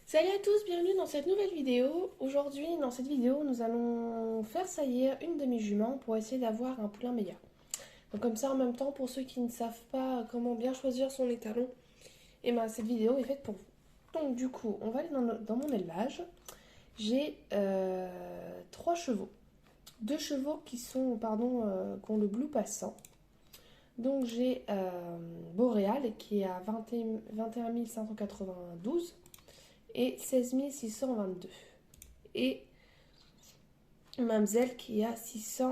Salut à tous, bienvenue dans cette nouvelle vidéo. Aujourd'hui, dans cette vidéo, nous allons faire saillir une de mes juments pour essayer d'avoir un poulain meilleur. Donc comme ça, en même temps, pour ceux qui ne savent pas comment bien choisir son étalon, et ben cette vidéo est faite pour vous. Donc du coup, on va aller dans mon élevage. J'ai 3 chevaux. 2 chevaux qui ont le blue passant. Donc j'ai Boréal qui est à 21 592 et 16 622. Et Mamzelle qui est à 16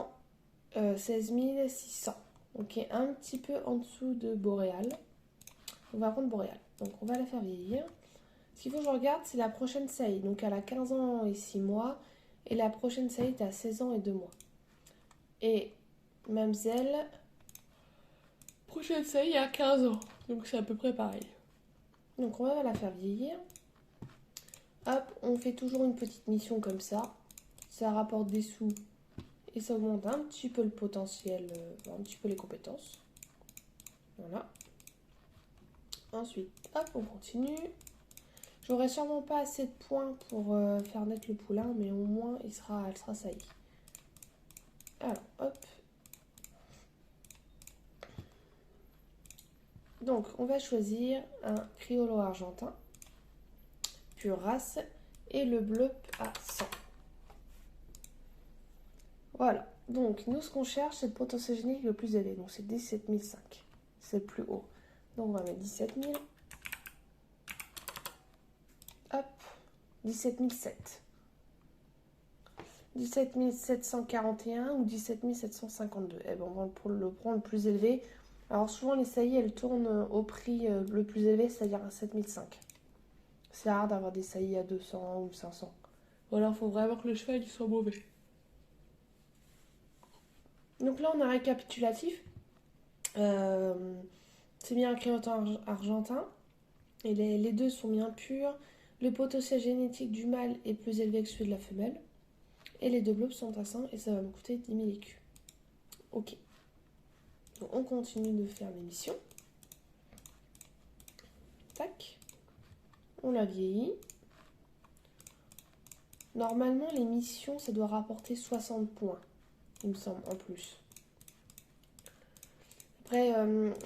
600. Donc un petit peu en dessous de Boréal. On va prendre Boréal. Donc on va la faire vieillir. Ce qu'il faut que je regarde, c'est la prochaine saillie. Donc elle a 15 ans et 6 mois. Et la prochaine saillie est à 16 ans et 2 mois. Et Mamzelle, prochaine saillie à 15 ans. Donc c'est à peu près pareil. Donc on va la faire vieillir. Hop, on fait toujours une petite mission comme ça. Ça rapporte des sous et ça augmente un petit peu le potentiel, un petit peu les compétences. Voilà. Ensuite, hop, on continue. J'aurai sûrement pas assez de points pour faire naître le poulain, mais au moins elle sera saillie. Alors, hop. Donc, on va choisir un criollo argentin, pure race, et le bleu à 100. Voilà. Donc, nous, ce qu'on cherche, c'est le potentiel génique le plus élevé. Donc, c'est 17 500. C'est le plus haut. Donc, on va mettre 17 000. Hop. 17 007. 17 741 ou 17 752. Eh ben, on va le prendre le plus élevé. Alors souvent les saillies elles tournent au prix le plus élevé, c'est-à-dire à 7005. C'est rare d'avoir des saillies à 200 ou 500. Voilà, il faut vraiment que le cheval il soit mauvais. Donc là on a un récapitulatif. Euh, c'est bien un créateur argentin. Et les deux sont bien purs. Le potentiel génétique du mâle est plus élevé que celui de la femelle. Et les deux bleus sont à 100 et ça va me coûter 10 000 écus. Ok. Donc on continue de faire l'émission. Tac. On la vieillit. Normalement, les missions, ça doit rapporter 60 points, il me semble, en plus. Après,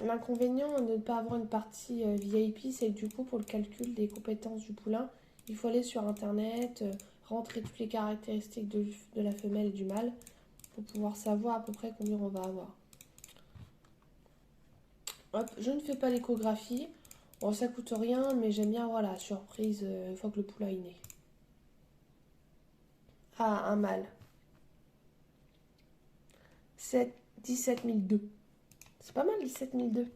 l'inconvénient de ne pas avoir une partie VIP, c'est que du coup, pour le calcul des compétences du poulain, il faut aller sur Internet, rentrer toutes les caractéristiques de la femelle et du mâle pour pouvoir savoir à peu près combien on va avoir. Hop, je ne fais pas l'échographie. Bon, ça coûte rien, mais j'aime bien avoir la surprise une fois que le poulain est né. Ah, un mâle. 17 002. C'est pas mal 17 002.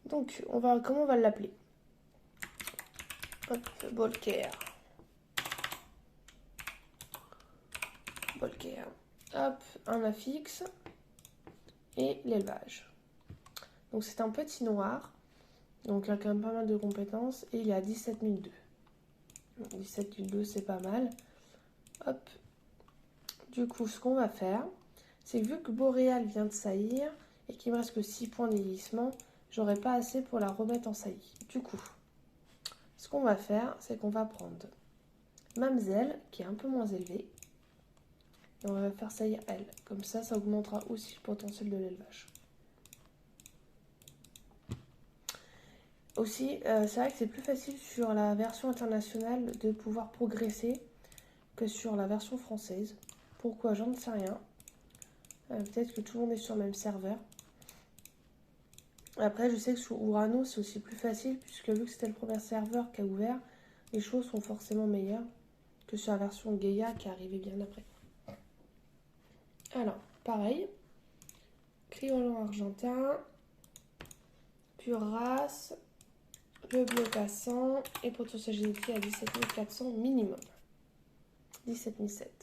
Donc, comment on va l'appeler? Hop, Bolker. Bolker. Hop, un affixe. Et l'élevage. Donc, c'est un petit noir. Donc, il a quand même pas mal de compétences. Et il est à 17 002. 17 002, c'est pas mal. Hop. Du coup, ce qu'on va faire, c'est que vu que Boréal vient de saillir et qu'il me reste que 6 points de vieillissement, j'aurai pas assez pour la remettre en saillie. Du coup, ce qu'on va faire, c'est qu'on va prendre Mamzelle, qui est un peu moins élevée, et on va faire saillir elle. Comme ça, ça augmentera aussi le potentiel de l'élevage. Aussi, c'est vrai que c'est plus facile sur la version internationale de pouvoir progresser que sur la version française. Pourquoi? J'en sais rien. Peut-être que tout le monde est sur le même serveur. Après, je sais que sur Urano, c'est aussi plus facile, puisque vu que c'était le premier serveur qui a ouvert, les choses sont forcément meilleures que sur la version Gaia qui est arrivée bien après. Alors, pareil, criollo argentin, pure race, le bleu passant et potentiel génétique à 17 400 minimum. 17 700.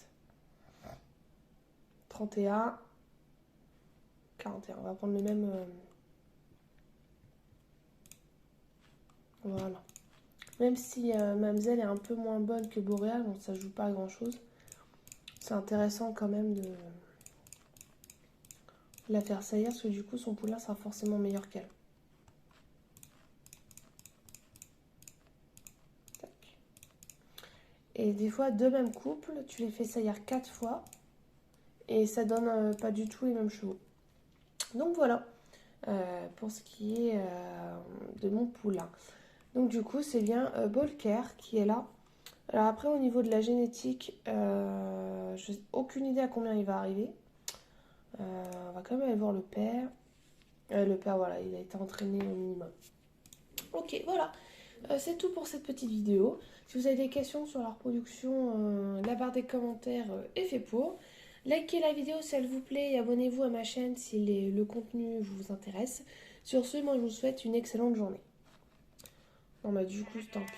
31, 41. On va prendre le même. Voilà. Même si Mamzelle est un peu moins bonne que Boréal, bon, ça joue pas à grand chose. C'est intéressant quand même de la faire saillir parce que du coup son poulain sera forcément meilleur qu'elle. Tac. Et des fois, deux mêmes couples, tu les fais saillir 4 fois. Et ça donne pas du tout les mêmes chevaux. Donc voilà, pour ce qui est de mon poulain. Donc du coup, c'est bien Bolker qui est là. Alors après, au niveau de la génétique, je n'ai aucune idée à combien il va arriver. On va quand même aller voir le père. Le père, voilà, il a été entraîné au minimum. Ok, voilà. C'est tout pour cette petite vidéo. Si vous avez des questions sur la reproduction, la barre des commentaires est fait pour. Likez la vidéo si elle vous plaît et abonnez-vous à ma chaîne si le contenu vous intéresse. Sur ce, moi je vous souhaite une excellente journée. Non, bah du coup, tant pis.